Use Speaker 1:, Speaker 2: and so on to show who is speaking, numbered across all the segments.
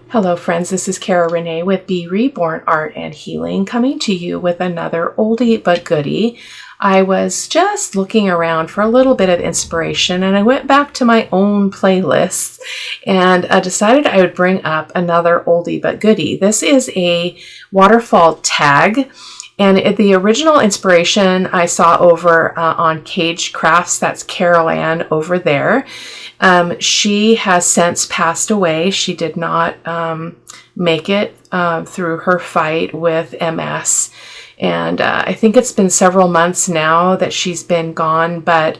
Speaker 1: Hello friends, this is Cara-Renee with B.Reborn Art and Healing, coming to you with another oldie but goodie. I was just looking around for a little bit of inspiration, and I went back to my own playlists and decided I would bring up another oldie but goodie. This is a waterfall tag, and the original inspiration I saw over on Cajcrafts. That's Carol-Ann over there. She has since passed away. She did not make it through her fight with MS. And I think it's been several months now that she's been gone. But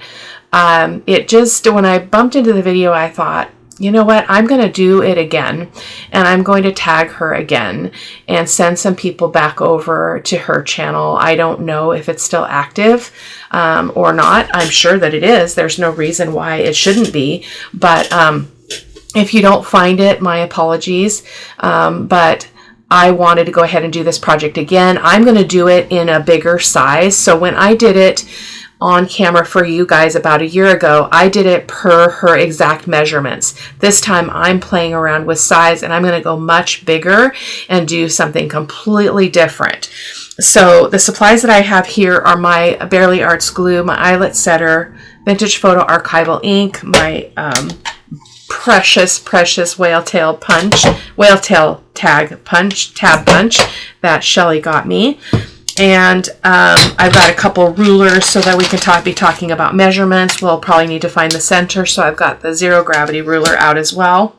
Speaker 1: it just, when I bumped into the video, I thought, you know what, I'm going to do it again. And I'm going to tag her again and send some people back over to her channel. I don't know if it's still active or not. I'm sure that it is. There's no reason why it shouldn't be. But if you don't find it, my apologies. But I wanted to go ahead and do this project again. I'm going to do it in a bigger size. So when I did it on camera for you guys about a year ago, I did it per her exact measurements. This time I'm playing around with size, and I'm going to go much bigger and do something completely different. So the supplies that I have here are my Barely Arts glue, my eyelet setter, vintage photo archival ink, my precious whale tail tab punch that Shelly got me. And I've got a couple rulers so that we can be talking about measurements. We'll probably need to find the center, so I've got the zero gravity ruler out as well.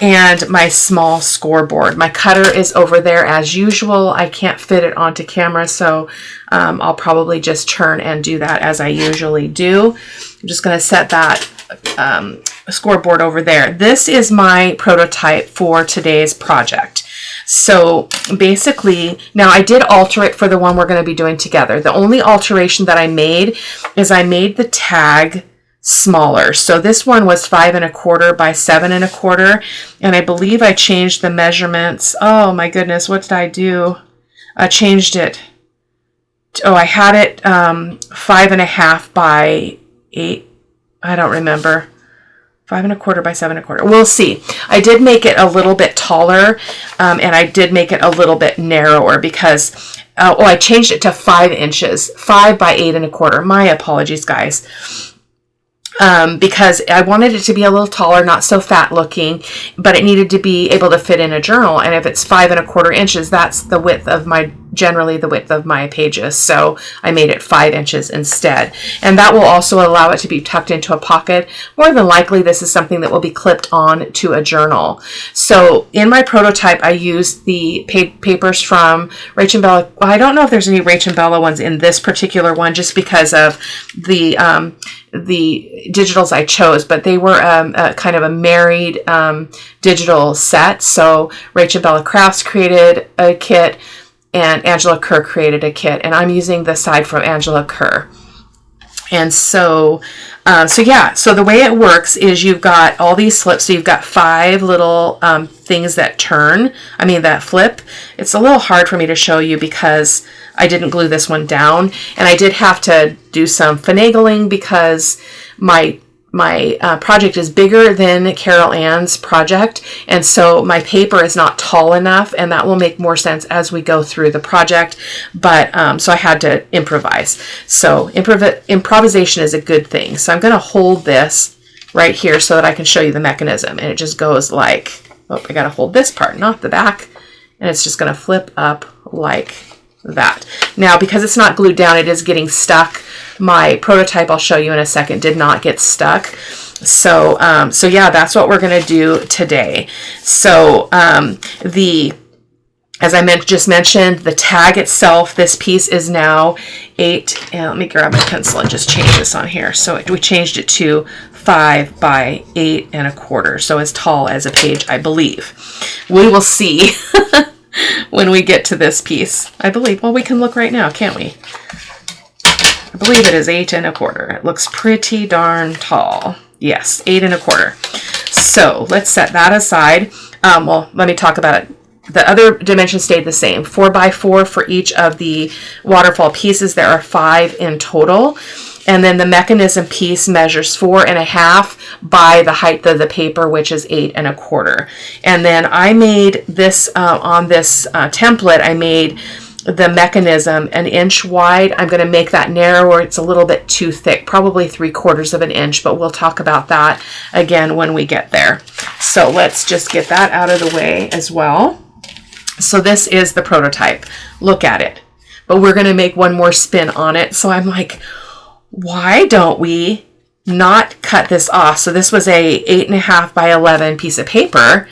Speaker 1: And my small scoreboard. My cutter is over there as usual. I can't fit it onto camera, so I'll probably just turn and do that as I usually do. I'm just going to set that scoreboard over there. This is my prototype for today's project. So basically, now I did alter it for the one we're going to be doing together. The only alteration that I made is I made the tag smaller. So this one was 5 1/4 by 7 1/4, and I believe I changed the measurements. Oh my goodness, what did I do? I changed it. Oh, I had it 5 1/2 by 8. I don't remember. 5 1/4 by 7 1/4. We'll see. I did make it a little bit taller, and I did make it a little bit narrower because, I changed it to 5 inches, 5 by 8 1/4. My apologies, guys. Because I wanted it to be a little taller, not so fat looking, but it needed to be able to fit in a journal. And if it's 5 1/4 inches, that's the width of generally the width of my pages. So I made it 5 inches instead. And that will also allow it to be tucked into a pocket. More than likely, this is something that will be clipped on to a journal. So in my prototype, I used the papers from Rach and Bella. Well, I don't know if there's any Rach and Bella ones in this particular one, just because of the digitals I chose, but they were a kind of a married digital set. So Rach and Bella Crafts created a kit, and Angela Kerr created a kit, and I'm using the side from Angela Kerr. And so the way it works is you've got all these slips. So you've got 5 little things that that flip. It's a little hard for me to show you because I didn't glue this one down, and I did have to do some finagling because my project is bigger than Carol-Ann's project, and so my paper is not tall enough, and that will make more sense as we go through the project. But so I had to improvise. So improvisation is a good thing. So I'm going to hold this right here so that I can show you the mechanism, and it just goes like, I got to hold this part, not the back, and it's just going to flip up like that. Now, because it's not glued down, it is getting stuck. My prototype, I'll show you in a second, did not get stuck. So yeah, that's what we're going to do today. So as I just mentioned, the tag itself, this piece is now 8, and let me grab my pencil and just change this on here. So we changed it to 5 by 8 1/4, so as tall as a page, I believe. We will see when we get to this piece. I believe, well, we can look right now, can't we? I believe it is 8 1/4. It looks pretty darn tall. Yes, 8 1/4. So let's set that aside. Well, let me talk about it. The other dimensions stayed the same, 4 by 4 for each of the waterfall pieces. There are 5 in total. And then the mechanism piece measures 4.5 by the height of the paper, which is 8.25. And then I made this on this template, I made the mechanism 1 inch wide. I'm going to make that narrower. It's a little bit too thick, probably 3/4 of an inch, but we'll talk about that again when we get there. So let's just get that out of the way as well. So this is the prototype. Look at it. But we're going to make one more spin on it. So I'm like, why don't we not cut this off? So this was a 8.5 by 11 piece of paper,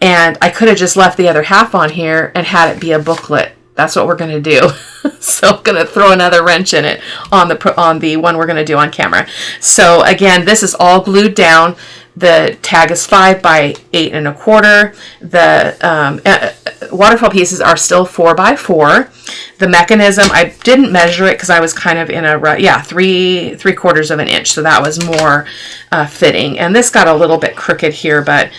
Speaker 1: and I could have just left the other half on here and had it be a booklet. That's what we're going to do. So I'm going to throw another wrench in it on the one we're going to do on camera. So again, this is all glued down. The tag is 5 by 8.25. The waterfall pieces are still 4 by 4. The mechanism, I didn't measure it because I was kind of in a, 3/4 of an inch. So that was more fitting. And this got a little bit crooked here, but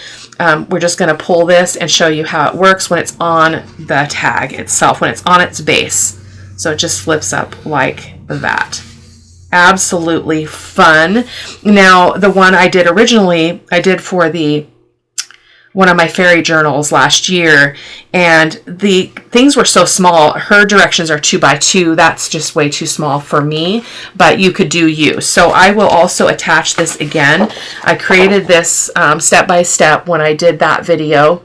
Speaker 1: we're just going to pull this and show you how it works when it's on the tag itself, when it's on its base. So it just flips up like that. Absolutely fun. Now, the one I did originally, I did for one of my fairy journals last year, and the things were so small. Her directions are 2 by 2. That's just way too small for me, but you could do you. So I will also attach this again. I created this step by step when I did that video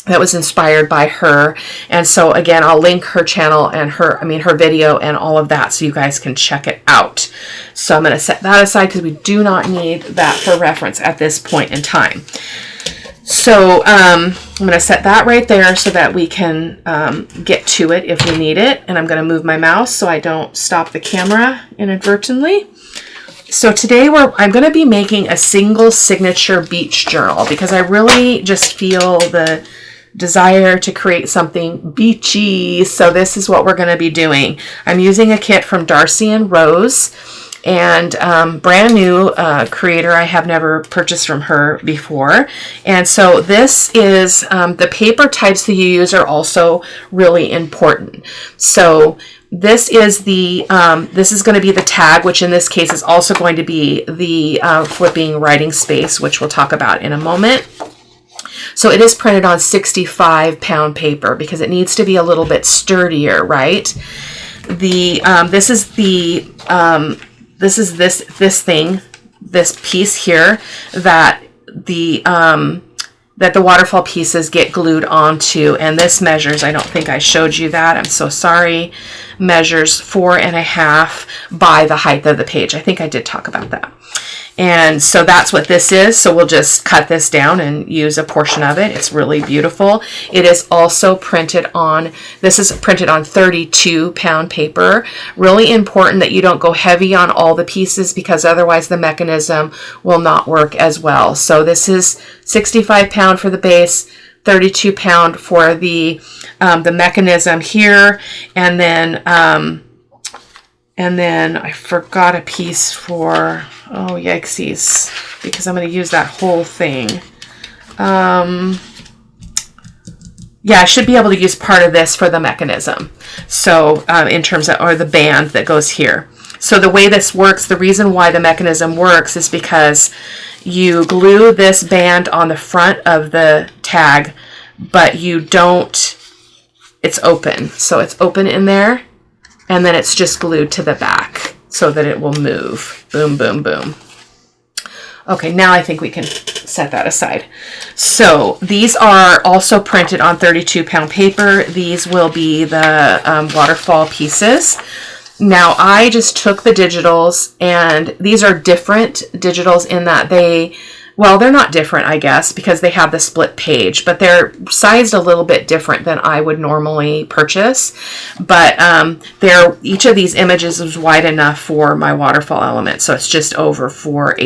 Speaker 1: that was inspired by her. And so again, I'll link her channel and her video and all of that so you guys can check it out. So I'm going to set that aside because we do not need that for reference at this point in time. So I'm going to set that right there so that we can get to it if we need it. And I'm going to move my mouse so I don't stop the camera inadvertently. So today I'm going to be making a single signature beach journal because I really just feel the desire to create something beachy. So this is what we're going to be doing. I'm using a kit from Darcy and Rose, and brand new creator. I have never purchased from her before. And so this is the paper types that you use are also really important. So this is this is going to be the tag, which in this case is also going to be the flipping writing space, which we'll talk about in a moment. So it is printed on 65-pound paper because it needs to be a little bit sturdier, right? This is this piece here that the waterfall pieces get glued onto, and this measures, I don't think I showed you that, I'm so sorry, measures 4.5 by the height of the page. I think I did talk about that. And so that's what this is. So we'll just cut this down and use a portion of it. It's really beautiful. It is also printed on, this is printed on 32-pound paper. Really important that you don't go heavy on all the pieces because otherwise the mechanism will not work as well. So this is 65-pound for the base, 32-pound for the mechanism here, and then I forgot a piece for, oh yikesies, because I'm going to use that whole thing. Yeah, I should be able to use part of this for the mechanism. So in terms of, or the band that goes here. So the way this works, the reason why the mechanism works is because you glue this band on the front of the tag, but you don't, it's open. So it's open in there, and then it's just glued to the back so that it will move. Boom, boom, boom. Okay, now I think we can set that aside. So these are also printed on 32-pound paper. These will be the waterfall pieces. Now I just took the digitals, and these are different digitals in that they're not different, I guess, because they have the split page, but they're sized a little bit different than I would normally purchase. But each of these images is wide enough for my waterfall element, so it's just over 4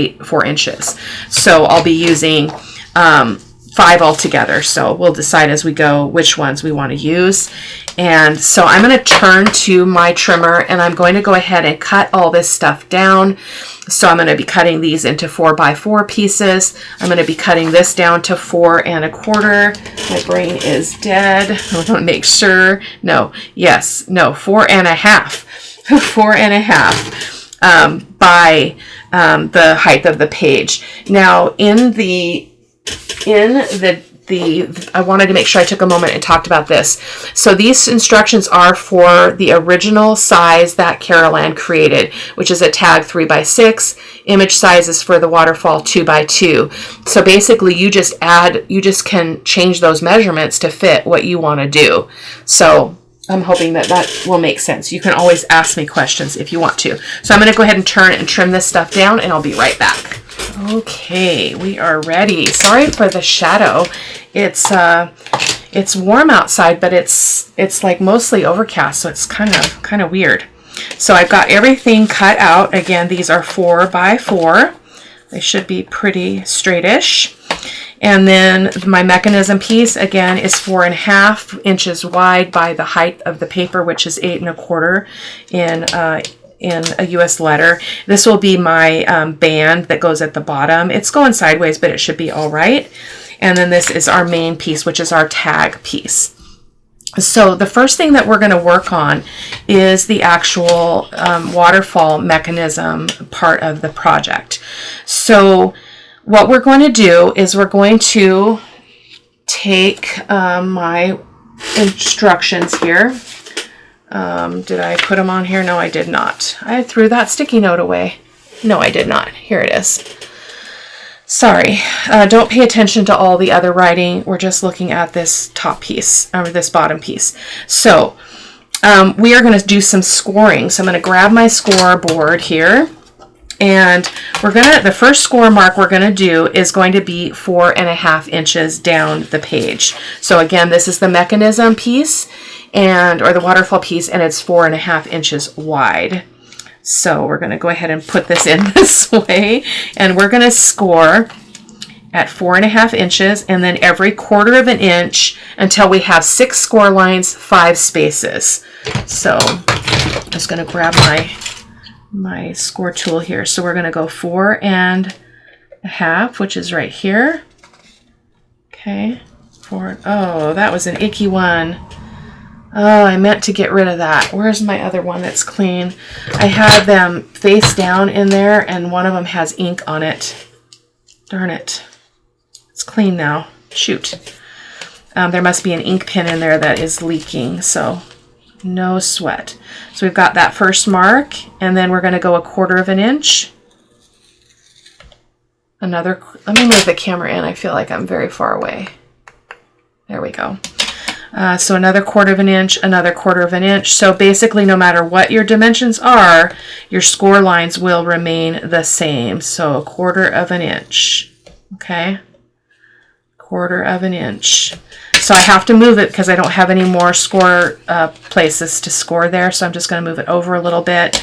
Speaker 1: inches. So I'll be using 5 altogether. So we'll decide as we go which ones we want to use. And so I'm going to turn to my trimmer, and I'm going to go ahead and cut all this stuff down. So I'm going to be cutting these into 4x4 pieces. I'm going to be cutting this down to 4.25. My brain is dead. I want to make sure. No, yes, no, 4.5. 4.5. by the height of the page. Now I wanted to make sure I took a moment and talked about this. So these instructions are for the original size that Carol-Ann created, which is a tag 3x6. Image size is for the Waterfall 2x2. So basically you just can change those measurements to fit what you want to do. So I'm hoping that will make sense. You can always ask me questions if you want to. So I'm going to go ahead and turn and trim this stuff down, and I'll be right back. Okay, we are ready. Sorry for the shadow. It's warm outside, but it's like mostly overcast, so it's kind of weird. So I've got everything cut out. Again, these are 4x4. They should be pretty straightish. And then my mechanism piece, again, is 4.5 inches wide by the height of the paper, which is 8 1/4 in a US letter. This will be my band that goes at the bottom. It's going sideways, but it should be all right. And then this is our main piece, which is our tag piece. So the first thing that we're going to work on is the actual waterfall mechanism part of the project. So what we're going to do is we're going to take my instructions here. Did I put them on here? No, I did not. I threw that sticky note away. No, I did not. Here it is. Sorry. Don't pay attention to all the other writing. We're just looking at this top piece, or this bottom piece. So we are going to do some scoring. So I'm going to grab my scoreboard here. And the first score mark we're going to do is going to be 4.5 inches down the page. So again, this is the mechanism piece or the waterfall piece, and it's 4.5 inches wide. So we're going to go ahead and put this in this way, and we're going to score at 4.5 inches, and then every 1/4 of an inch until we have 6 score lines, 5 spaces. So I'm just going to grab my score tool here. So we're going to go 4.5, which is right here. Okay, oh, that was an icky one. Oh, I meant to get rid of that. Where's my other one that's clean? I had them face down in there, and one of them has ink on it. Darn it. It's clean now. Shoot. There must be an ink pen in there that is leaking, so no sweat. So we've got that first mark, and then we're going to go 1/4 of an inch. Let me move the camera in. I feel like I'm very far away. There we go. So another 1/4 of an inch, another 1/4 of an inch. So basically, no matter what your dimensions are, your score lines will remain the same. So 1/4 of an inch. Okay, 1/4 of an inch. So I have to move it because I don't have any more score places to score there. So I'm just going to move it over a little bit.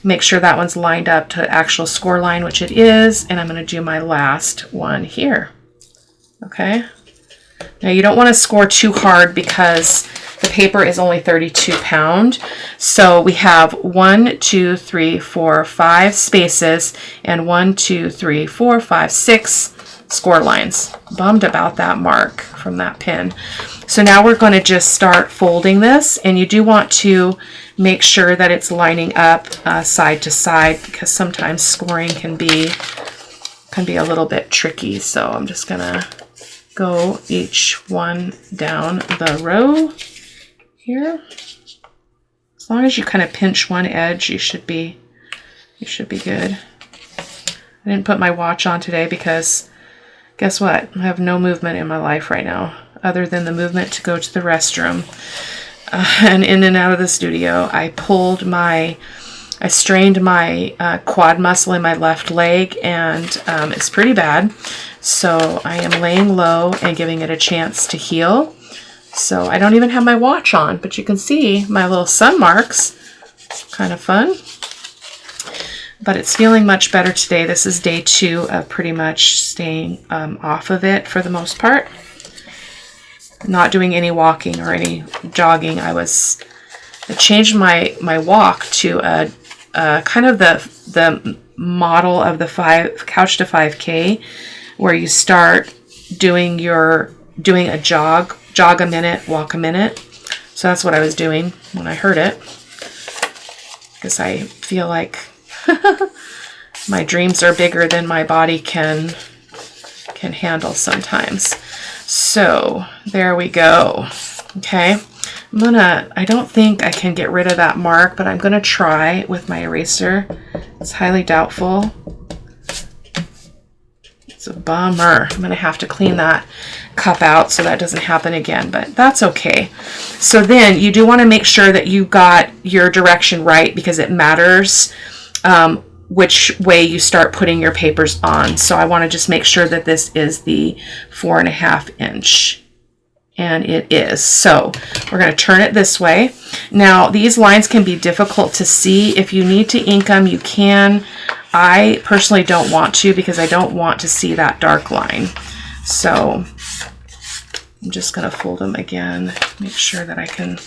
Speaker 1: Make sure that one's lined up to actual score line, which it is. And I'm going to do my last one here. Okay. Now you don't want to score too hard because the paper is only 32 pound. So we have 1, 2, 3, 4, 5 spaces and 1, 2, 3, 4, 5, 6 score lines. Bummed about that mark from that pin. So now we're going to just start folding this, and you do want to make sure that it's lining up side to side because sometimes scoring can be a little bit tricky. So I'm just gonna go each one down the row here. As long as you kind of pinch one edge, you should be good. I didn't put my watch on today because guess what? I have no movement in my life right now other than the movement to go to the restroom and in and out of the studio. I strained my quad muscle in my left leg, and it's pretty bad. So I am laying low and giving it a chance to heal. So I don't even have my watch on, but you can see my little sun marks. It's kind of fun. But it's feeling much better today. This is day 2 of pretty much staying off of it for the most part. Not doing any walking or any jogging. I changed my walk to a kind of the model of the Couch to 5K, where you start doing a jog a minute, walk a minute. So that's what I was doing when I heard it, because I feel like My dreams are bigger than my body can handle sometimes. So there we go. Okay. I don't think I can get rid of that mark, but I'm gonna try with my eraser. It's highly doubtful. It's a bummer. I'm gonna have to clean that cup out so that doesn't happen again, but that's okay. So then you do want to make sure that you got your direction right, because it matters which way you start putting your papers on. So I want to just make sure that this is the 4.5 inch. And it is. So we're going to turn it this way. Now these lines can be difficult to see. If you need to ink them, you can. I personally don't want to, because I don't want to see that dark line. So I'm just going to fold them again, make sure that I can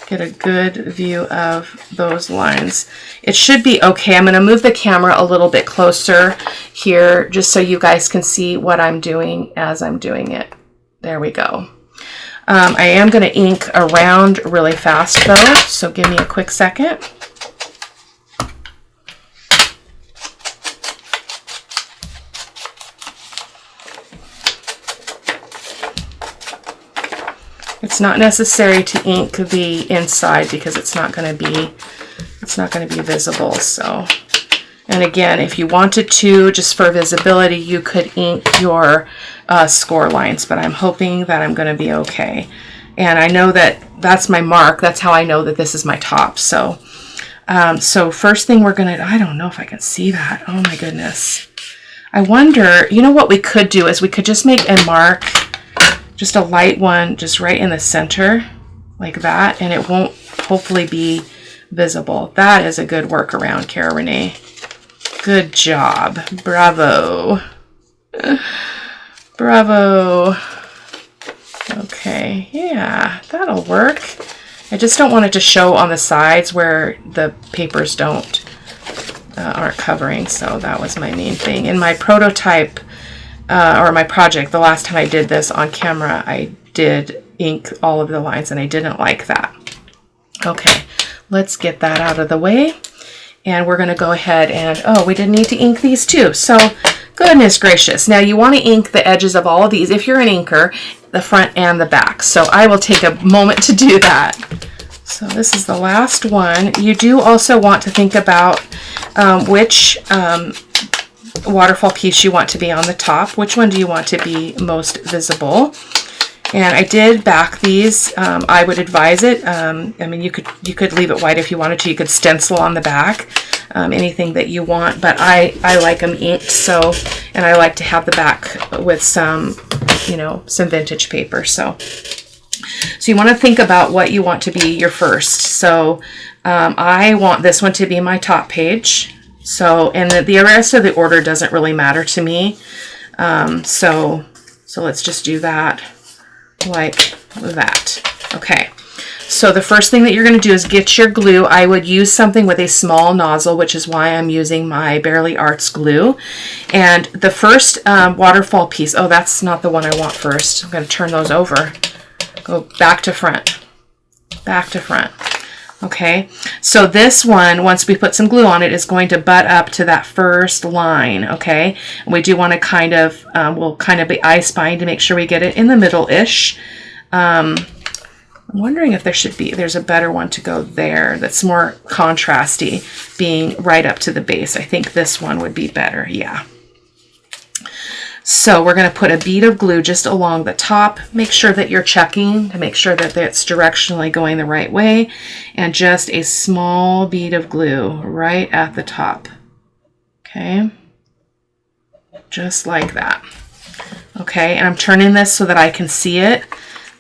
Speaker 1: get a good view of those lines. It should be okay. I'm going to move the camera a little bit closer here just so you guys can see what I'm doing as I'm doing it. There we go. I am going to ink around really fast though, so give me a quick second. It's not necessary to ink the inside because it's not going to be visible. So, and again, if you wanted to, just for visibility, you could ink your score lines, but I'm hoping that I'm going to be okay. And I know that that's my mark. That's how I know that this is my top. So, so first thing we're going to, I don't know if I can see that. Oh my goodness. I wonder, you know what we could do is we could just make a mark, just a light one, just right in the center like that, and it won't hopefully be visible. That is a good workaround, Cara-Renee. Good job. Bravo. Bravo. Okay, yeah, that'll work. I just don't want it to show on the sides where the papers aren't covering, so that was my main thing. In my prototype, or my project, the last time I did this on camera, I did ink all of the lines and I didn't like that. Okay, let's get that out of the way. And we're going to go ahead and, oh, we didn't need to ink these too. So, goodness gracious. Now you want to ink the edges of all of these, if you're an inker, the front and the back. So I will take a moment to do that. So this is the last one. You do also want to think about which waterfall piece you want to be on the top. Which one do you want to be most visible? And I did back these. I would advise it. I mean, you could leave it white if you wanted to. You could stencil on the back, anything that you want. But I like them inked. So, and I like to have the back with some, you know, some vintage paper. So you want to think about what you want to be your first. So I want this one to be my top page. So, and the rest of the order doesn't really matter to me. So let's just do that like that. Okay. So the first thing that you're going to do is get your glue. I would use something with a small nozzle, which is why I'm using my Bearly Arts glue. And the first waterfall piece, oh, that's not the one I want first. I'm going to turn those over. Go back to front. Back to front. Okay, so this one, once we put some glue on it, is going to butt up to that first line, okay? And we do want to kind of, we'll kind of be eye-spying to make sure we get it in the middle-ish. I'm wondering if there's a better one to go there that's more contrasty, being right up to the base. I think this one would be better, yeah. So we're going to put a bead of glue just along the top. Make sure that you're checking to make sure that it's directionally going the right way. And just a small bead of glue right at the top. Okay. Just like that. Okay, and I'm turning this so that I can see it.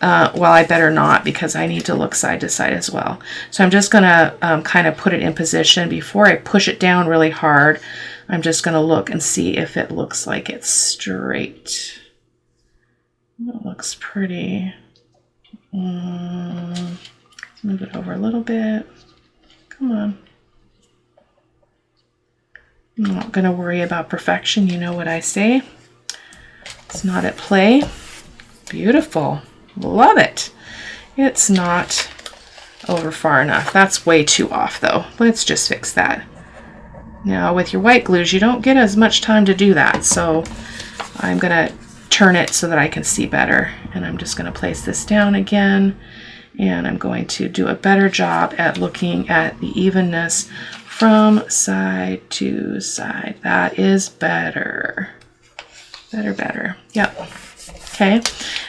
Speaker 1: Well, I better not because I need to look side to side as well. So I'm just going to kind of put it in position before I push it down really hard. I'm just going to look and see if it looks like it's straight. It looks pretty. Let's move it over a little bit. Come on. I'm not going to worry about perfection. You know what I say. It's not at play. Beautiful. Love it. It's not over far enough. That's way too off though. Let's just fix that. Now with your white glues, you don't get as much time to do that. So I'm gonna turn it so that I can see better. And I'm just gonna place this down again. And I'm going to do a better job at looking at the evenness from side to side. That is better. Better. Yep. Okay.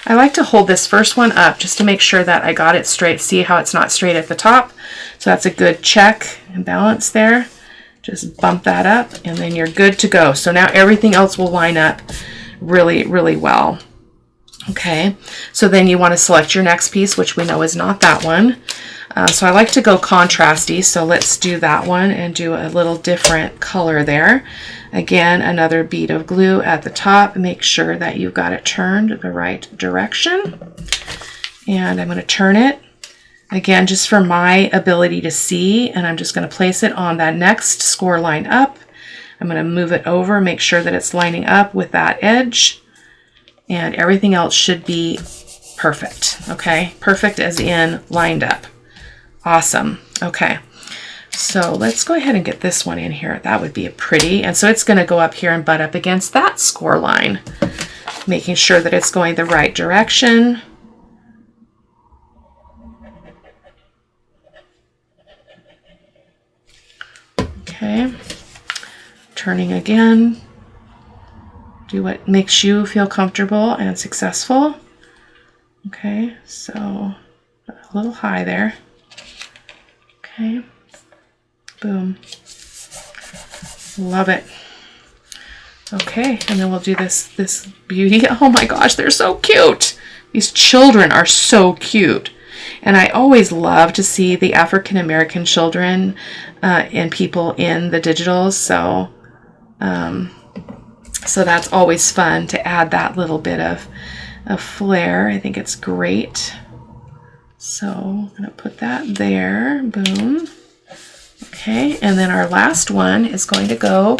Speaker 1: I like to hold this first one up just to make sure that I got it straight. See how it's not straight at the top? So that's a good check and balance there. Just bump that up and then you're good to go. So now everything else will line up really, really well. Okay, so then you want to select your next piece, which we know is not that one. So I like to go contrasty, so let's do that one and do a little different color there. Again, another bead of glue at the top. Make sure that you've got it turned the right direction. And I'm going to turn it, again, just for my ability to see, and I'm just going to place it on that next score line up. I'm going to move it over, make sure that it's lining up with that edge. And everything else should be perfect, okay? Perfect as in lined up. Awesome, okay. So let's go ahead and get this one in here. That would be pretty. And so it's gonna go up here and butt up against that score line, making sure that it's going the right direction. Okay, turning again. Do what makes you feel comfortable and successful. Okay, so a little high there. Okay, boom. Love it. Okay, and then we'll do this beauty. Oh my gosh, they're so cute. These children are so cute. And I always love to see the African American children and people in the digitals. So that's always fun to add that little bit of flair. I think it's great. So I'm going to put that there. Boom. Okay, and then our last one is going to go.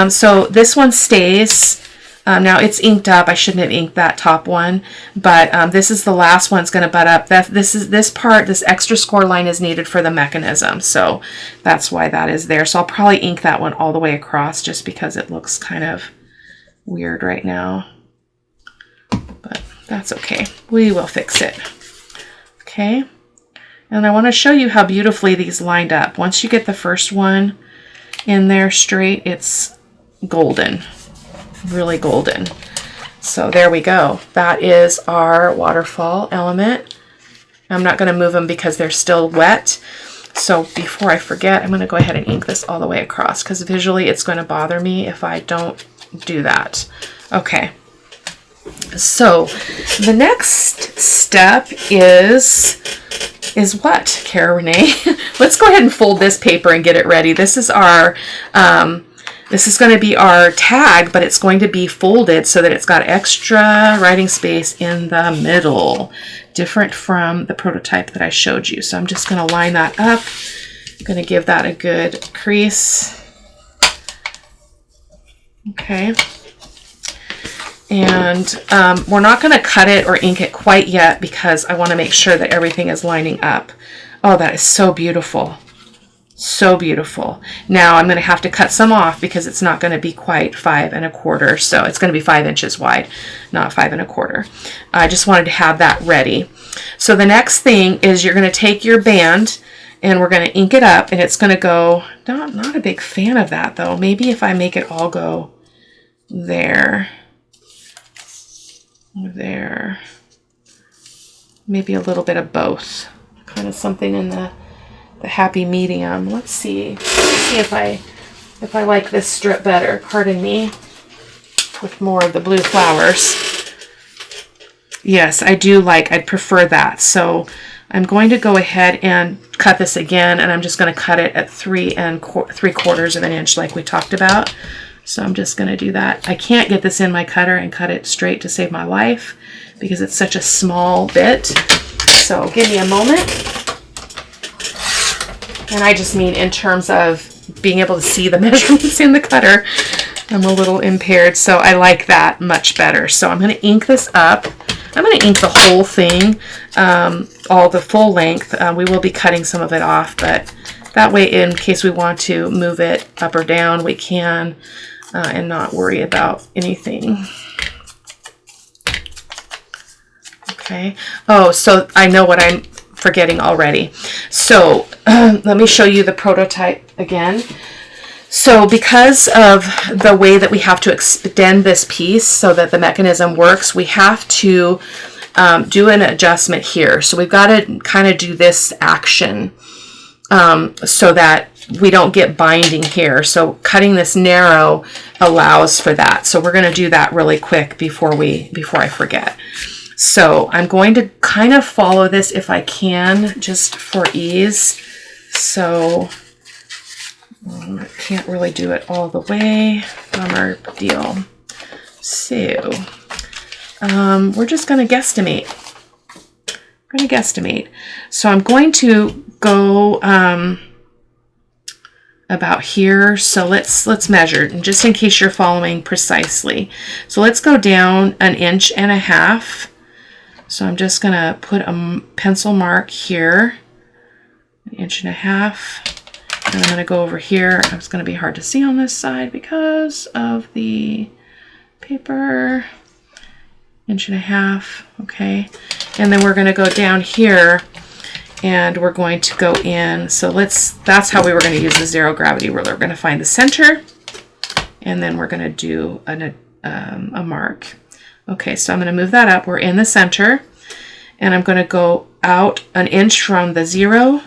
Speaker 1: So this one stays. Now it's inked up. I shouldn't have inked that top one, but this is the last one. It's going to butt up. This extra score line is needed for the mechanism, so that's why that is there. So I'll probably ink that one all the way across just because it looks kind of weird right now, but that's okay. We will fix it. Okay, and I want to show you how beautifully these lined up. Once you get the first one in there straight, it's golden. Really golden. So there we go. That is our waterfall element. I'm not going to move them because they're still wet. So before I forget, I'm going to go ahead and ink this all the way across because visually it's going to bother me if I don't do that. Okay. So the next step is what, Cara-Renee? Let's go ahead and fold this paper and get it ready. This is our this is going to be our tag, but it's going to be folded so that it's got extra writing space in the middle, different from the prototype that I showed you. So I'm just going to line that up. I'm going to give that a good crease. Okay. And we're not going to cut it or ink it quite yet because I want to make sure that everything is lining up. Oh, that is so beautiful. So beautiful. Now I'm going to have to cut some off because it's not going to be quite 5 1/4. So it's going to be 5 inches wide, not 5 1/4. I just wanted to have that ready. So the next thing is you're going to take your band and we're going to ink it up, and it's going to go, not a big fan of that though. Maybe if I make it all go there, maybe a little bit of both, kind of something in the happy medium. Let's see if I like this strip better, pardon me, with more of the blue flowers. Yes, I'd prefer that. So I'm going to go ahead and cut this again, and I'm just going to cut it at 3 3/4 of an inch like we talked about. So I'm just going to do that. I can't get this in my cutter and cut it straight to save my life because it's such a small bit. So give me a moment. And I just mean in terms of being able to see the measurements in the cutter. I'm a little impaired, so I like that much better. So I'm going to ink this up. I'm going to ink the whole thing, all the full length. We will be cutting some of it off, but That way, in case we want to move it up or down, we can, and not worry about anything. Okay. Oh, so I know what I'm forgetting already. So let me show you the prototype again. So because of the way that we have to extend this piece so that the mechanism works, we have to do an adjustment here. So we've got to kind of do this action so that we don't get binding here. So cutting this narrow allows for that. So we're going to do that really quick before I forget. So I'm going to kind of follow this if I can, just for ease. So I can't really do it all the way. Bummer deal. So we're just going to guesstimate. So I'm going to go about here. So let's measure, and just in case you're following precisely. So let's go down 1.5 inches. So I'm just going to put a pencil mark here, 1.5 inches. And I'm going to go over here. It's going to be hard to see on this side because of the paper. 1.5 inches. Okay. And then we're going to go down here and we're going to go in. So that's how we were going to use the zero gravity ruler. We're going to find the center and then we're going to do a mark. Okay, so I'm going to move that up. We're in the center, and I'm going to go out 1 inch from the 0.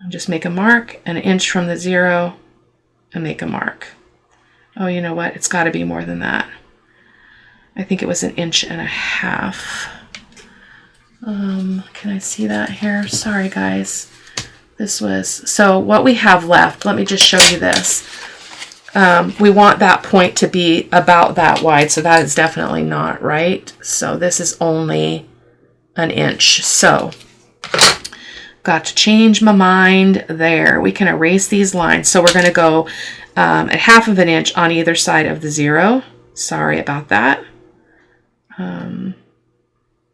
Speaker 1: I'll just make a mark, 1 inch from the 0, and make a mark. Oh, you know what? It's got to be more than that. I think it was 1.5 inches. Can I see that here? Sorry, guys. So what we have left, let me just show you this. We want that point to be about that wide, so that is definitely not right. So this is only 1 inch. So got to change my mind there. We can erase these lines. So we're going to go at 1/2 inch on either side of the 0. Sorry about that.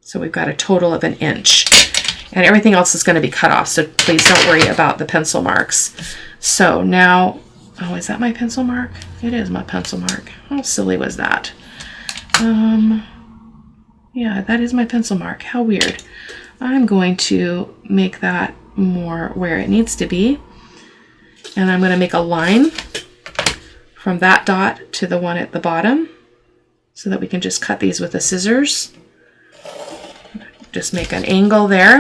Speaker 1: So we've got a total of 1 inch. And everything else is going to be cut off, so please don't worry about the pencil marks. So now... Oh, is that my pencil mark? It is my pencil mark. How silly was that? Yeah, that is my pencil mark. How weird. I'm going to make that more where it needs to be. And I'm going to make a line from that dot to the one at the bottom so that we can just cut these with the scissors. Just make an angle there.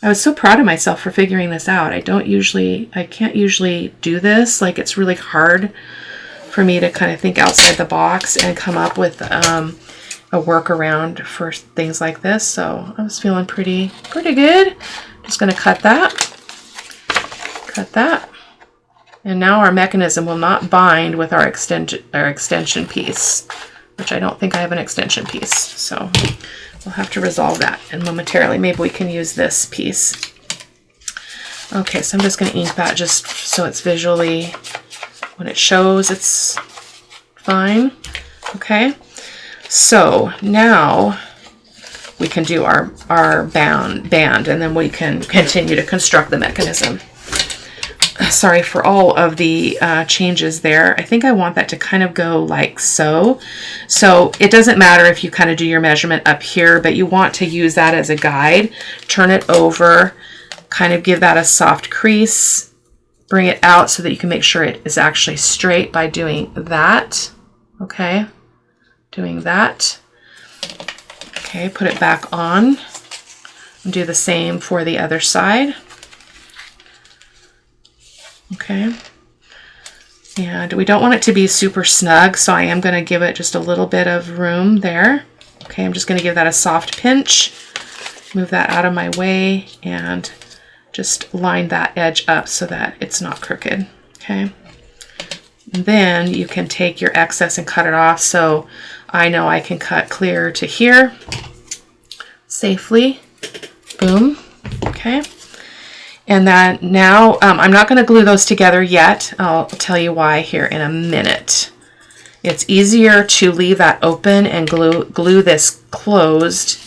Speaker 1: I was so proud of myself for figuring this out. I can't usually do this. Like, it's really hard for me to kind of think outside the box and come up with a workaround for things like this. So I was feeling pretty good. Just going to cut that. And now our mechanism will not bind with our extension piece, which I don't think I have an extension piece. So we'll have to resolve that, and momentarily maybe we can use this piece. Okay, so I'm just going to ink that just so it's visually, when it shows, it's fine. Okay, so now we can do our band, and then we can continue to construct the mechanism. Sorry for all of the changes there. I think I want that to kind of go like so. So it doesn't matter if you kind of do your measurement up here, but you want to use that as a guide. Turn it over, kind of give that a soft crease, bring it out so that you can make sure it is actually straight by doing that. Okay, doing that. Okay, put it back on and do the same for the other side. Okay, and we don't want it to be super snug, so I am going to give it just a little bit of room there. Okay, I'm just going to give that a soft pinch, move that out of my way, and just line that edge up so that it's not crooked. Okay, and then you can take your excess and cut it off. So I know I can cut clear to here safely. Boom. Okay. And then now, I'm not going to glue those together yet. I'll tell you why here in a minute. It's easier to leave that open and glue this closed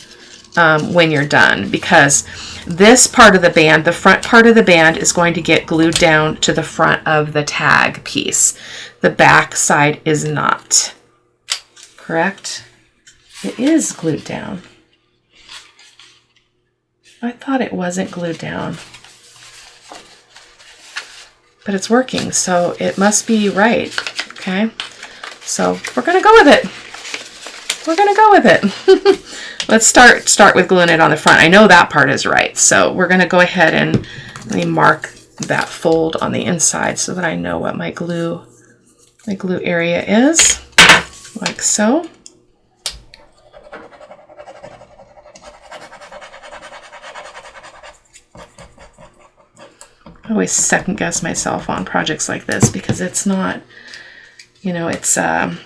Speaker 1: when you're done, because this part of the band, the front part of the band, is going to get glued down to the front of the tag piece. The back side is not. Correct? It is glued down. I thought it wasn't glued down. But it's working, so it must be right. Okay? So we're going to go with it. We're going to go with it. Let's start with gluing it on the front. I know that part is right. So we're going to go ahead and let me mark that fold on the inside so that I know what my glue area is, like so. I always second guess myself on projects like this because it's not, you know, it's a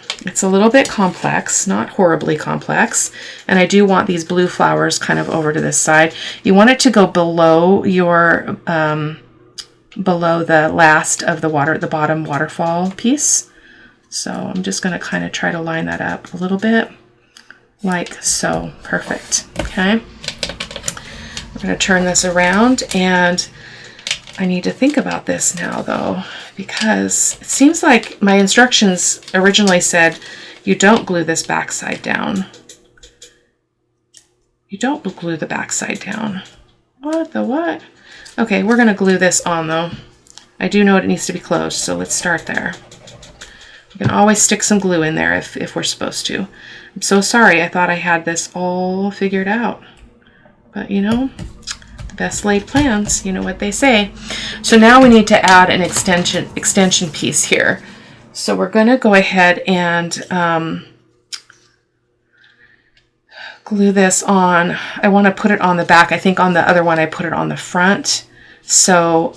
Speaker 1: little bit complex, not horribly complex. And I do want these blue flowers kind of over to this side. You want it to go below your, below the last of the bottom waterfall piece. So I'm just going to kind of try to line that up a little bit, like so. Perfect. Okay. We're going to turn this around, and I need to think about this now though, because it seems like my instructions originally said you don't glue this backside down. You don't glue the backside down. What the what? Okay, we're going to glue this on though. I do know it needs to be closed, so let's start there. We can always stick some glue in there if we're supposed to. I'm so sorry, I thought I had this all figured out. But you know, the best laid plans, you know what they say. So now we need to add an extension piece here. So we're going to go ahead and glue this on. I want to put it on the back. I think on the other one I put it on the front. So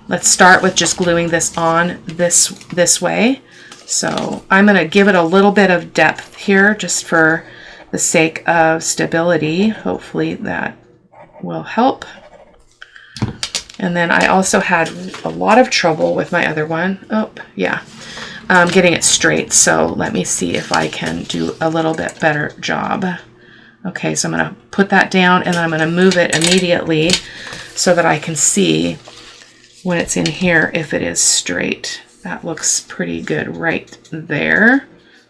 Speaker 1: let's start with just gluing this on this way. So I'm going to give it a little bit of depth here just for the sake of stability. Hopefully that will help. And then I also had a lot of trouble with my other one. Oh, yeah. Getting it straight. So let me see if I can do a little bit better job. Okay, so I'm going to put that down, and I'm going to move it immediately so that I can see when it's in here if it is straight. That looks pretty good right there.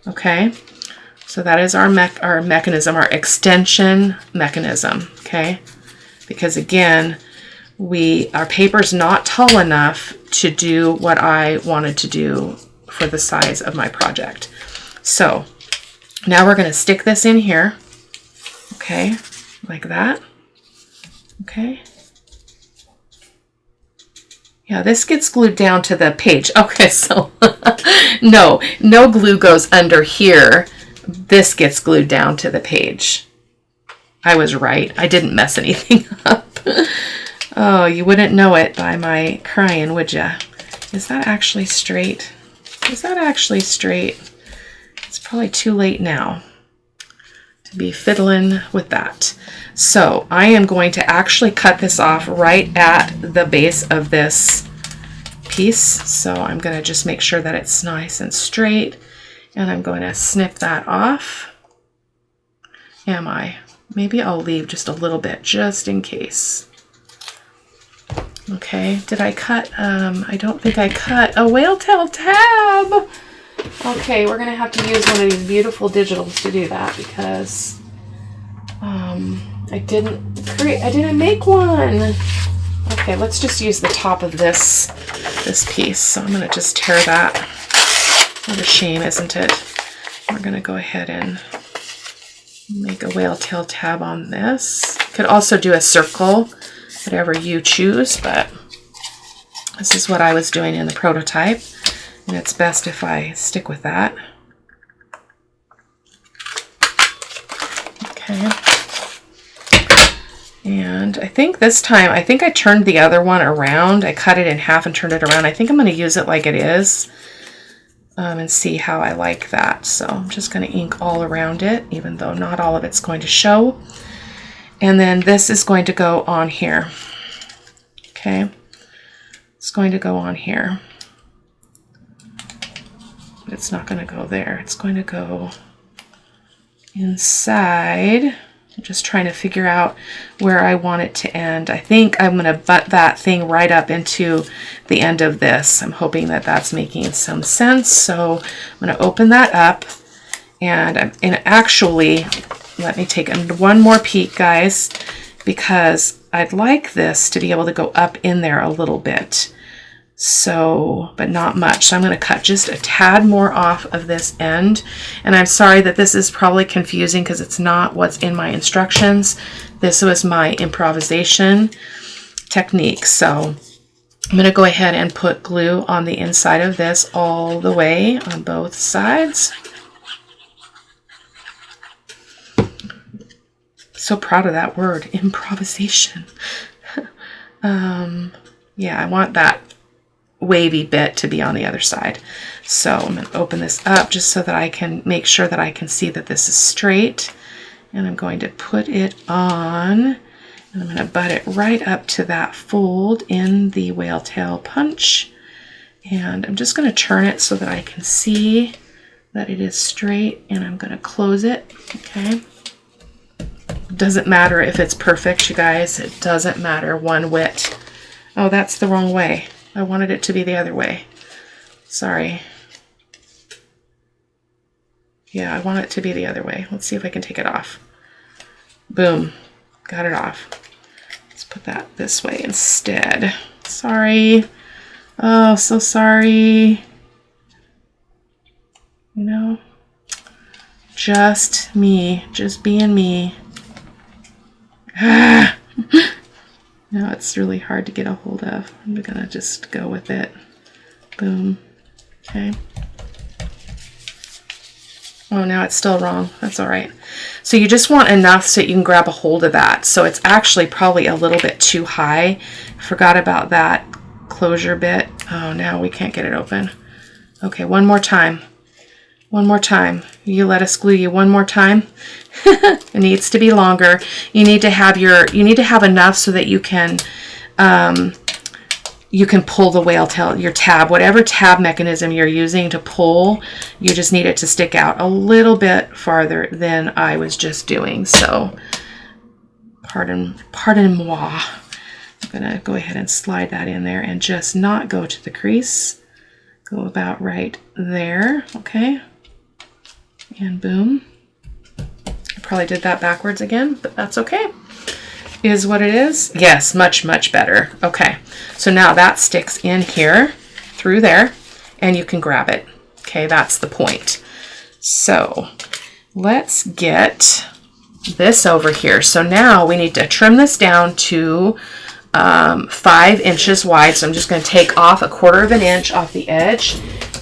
Speaker 1: Okay, so that is our mechanism, our extension mechanism. Okay, because again, our paper's not tall enough to do what I wanted to do for the size of my project. So now we're going to stick this in here. Okay, like that. Okay. Yeah, this gets glued down to the page. Okay, so no glue goes under here. This gets glued down to the page. I was right. I didn't mess anything up. Oh, you wouldn't know it by my crying, would you? Is that actually straight? Is that actually straight? It's probably too late now to be fiddling with that. So I am going to actually cut this off right at the base of this piece. So I'm going to just make sure that it's nice and straight, and I'm going to snip that off. Am I? Maybe I'll leave just a little bit just in case. Okay, did I cut? I don't think I cut a whale tail tab. Okay, we're going to have to use one of these beautiful digitals to do that because I didn't make one. Okay, let's just use the top of this piece. So I'm going to just tear that. What a shame, isn't it? We're going to go ahead and make a whale tail tab on this. Could also do a circle, whatever you choose, but this is what I was doing in the prototype, and it's best if I stick with that. Okay. And I think this time, I think I turned the other one around. I cut it in half and turned it around. I think I'm going to use it like it is and see how I like that. So I'm just going to ink all around it, even though not all of it's going to show. And then this is going to go on here. Okay. It's going to go on here. But it's not going to go there. It's going to go inside I'm just trying to figure out where I want it to end. I think I'm going to butt that thing right up into the end of this. I'm hoping that that's making some sense. So I'm going to open that up, and actually, let me take one more peek, guys, because I'd like this to be able to go up in there a little bit. So, but not much. So I'm going to cut just a tad more off of this end. And I'm sorry that this is probably confusing because it's not what's in my instructions. This was my improvisation technique. So I'm going to go ahead and put glue on the inside of this all the way on both sides. So proud of that word, improvisation. Yeah, I want that wavy bit to be on the other side. So I'm going to open this up just so that I can make sure that I can see that this is straight. And I'm going to put it on, and I'm going to butt it right up to that fold in the whale tail punch. And I'm just going to turn it so that I can see that it is straight, and I'm going to close it. Okay. Doesn't matter if it's perfect, you guys. It doesn't matter one whit. Oh, that's the wrong way. I wanted it to be the other way. Sorry. Yeah, I want it to be the other way. Let's see if I can take it off. Boom. Got it off. Let's put that this way instead. Sorry. Oh, so sorry. You know, just me. Just being me. Ah. Now it's really hard to get a hold of. I'm gonna just go with it. Boom. Okay. Oh, now it's still wrong. That's all right. So you just want enough so you can grab a hold of that. So it's actually probably a little bit too high. Forgot about that closure bit. Oh, now we can't get it open. Okay, one more time. One more time. You let us glue you one more time. It needs to be longer. You need to have enough so that you can pull the whale tail, your tab, whatever tab mechanism you're using to pull, you just need it to stick out a little bit farther than I was just doing. So pardon moi. I'm gonna go ahead and slide that in there and just not go to the crease. Go about right there. Okay. And boom. I probably did that backwards again, but that's okay. Is what it is. Yes, much, much better. Okay, so now that sticks in here through there, and you can grab it. Okay, that's the point. So let's get this over here. So now we need to trim this down to 5 inches wide. So I'm just going to take off 1/4 inch off the edge.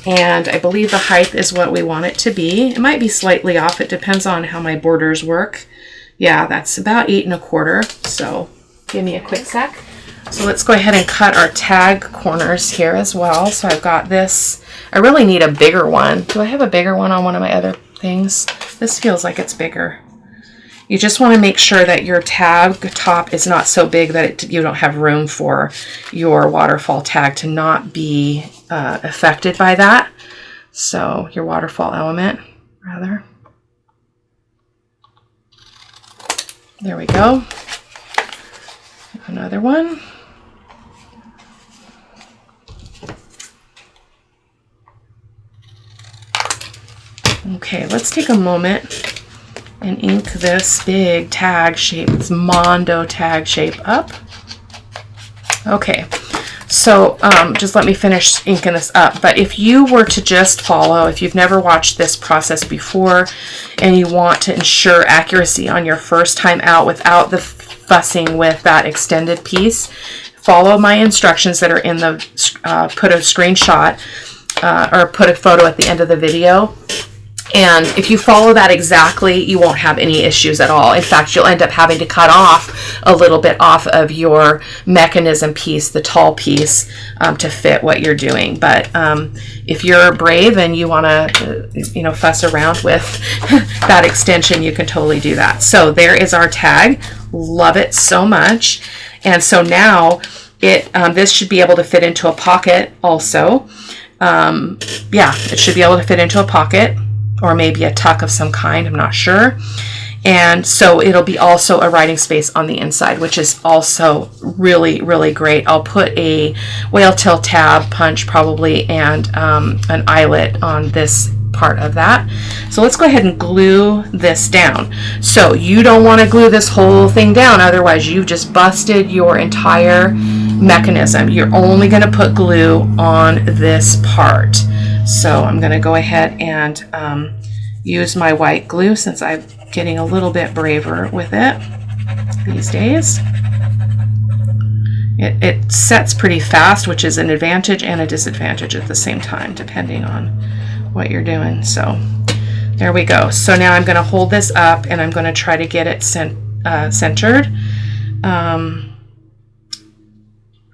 Speaker 1: And I believe the height is what we want it to be. It might be slightly off. It depends on how my borders work. Yeah, that's about 8 1/4. So give me a quick sec. So let's go ahead and cut our tag corners here as well. So I've got this. I really need a bigger one. Do I have a bigger one on one of my other things? This feels like it's bigger. You just want to make sure that your tag top is not so big that you don't have room for your waterfall tag to not be affected by that. So your waterfall element, rather. There we go. Another one. Okay, let's take a moment and ink this big tag shape, this Mondo tag shape up. Okay, so just let me finish inking this up. But if you were to just follow, if you've never watched this process before and you want to ensure accuracy on your first time out without the fussing with that extended piece, follow my instructions that are in the, put a screenshot or put a photo at the end of the video. And if you follow that exactly, you won't have any issues at all. In fact, you'll end up having to cut off a little bit off of your mechanism piece, the tall piece, to fit what you're doing. But if you're brave and you want to, fuss around with that extension, you can totally do that. So there is our tag. Love it so much. And so now this should be able to fit into a pocket also. Yeah, it should be able to fit into a pocket, or maybe a tuck of some kind, I'm not sure. And so it'll be also a writing space on the inside, which is also really, really great. I'll put a whale tail tab punch probably and an eyelet on this part of that. So let's go ahead and glue this down. So you don't want to glue this whole thing down, otherwise you've just busted your entire mechanism. You're only going to put glue on this part. So I'm going to go ahead and use my white glue, since I'm getting a little bit braver with it these days. It sets pretty fast, which is an advantage and a disadvantage at the same time, depending on what you're doing. So there we go. So now I'm going to hold this up and I'm going to try to get it centered.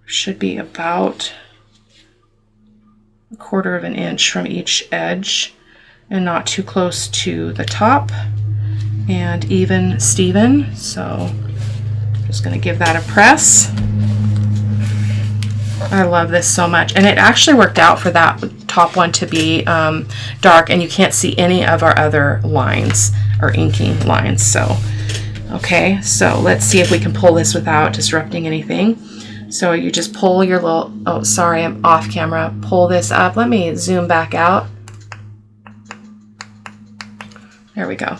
Speaker 1: Should be about 1/4 of an inch from each edge, and not too close to the top, and even Steven. So just going to give that a press. I love this so much, and it actually worked out for that top one to be dark, and you can't see any of our other lines or inking lines. So okay, so let's see if we can pull this without disrupting anything. So you just pull your little, oh sorry, I'm off camera, pull this up. Let me zoom back out. There we go.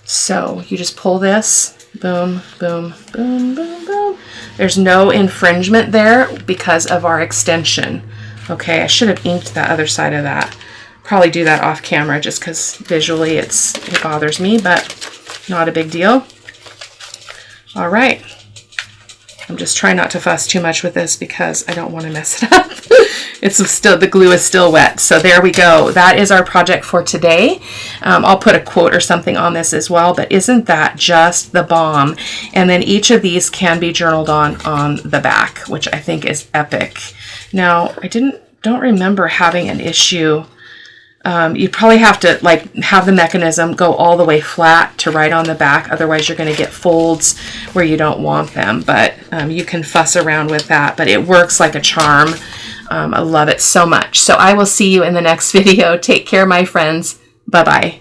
Speaker 1: So you just pull this, boom, boom, boom, boom, boom. There's no infringement there because of our extension. Okay, I should have inked the other side of that. Probably do that off camera just because visually it bothers me, but not a big deal. All right. I'm just trying not to fuss too much with this because I don't want to mess it up. It's still, the glue is still wet. So there we go. That is our project for today. I'll put a quote or something on this as well, but isn't that just the bomb? And then each of these can be journaled on the back, which I think is epic. Now, I don't remember having an issue. You'd probably have to have the mechanism go all the way flat to write on the back. Otherwise, you're going to get folds where you don't want them. But you can fuss around with that. But it works like a charm. I love it so much. So I will see you in the next video. Take care, my friends. Bye-bye.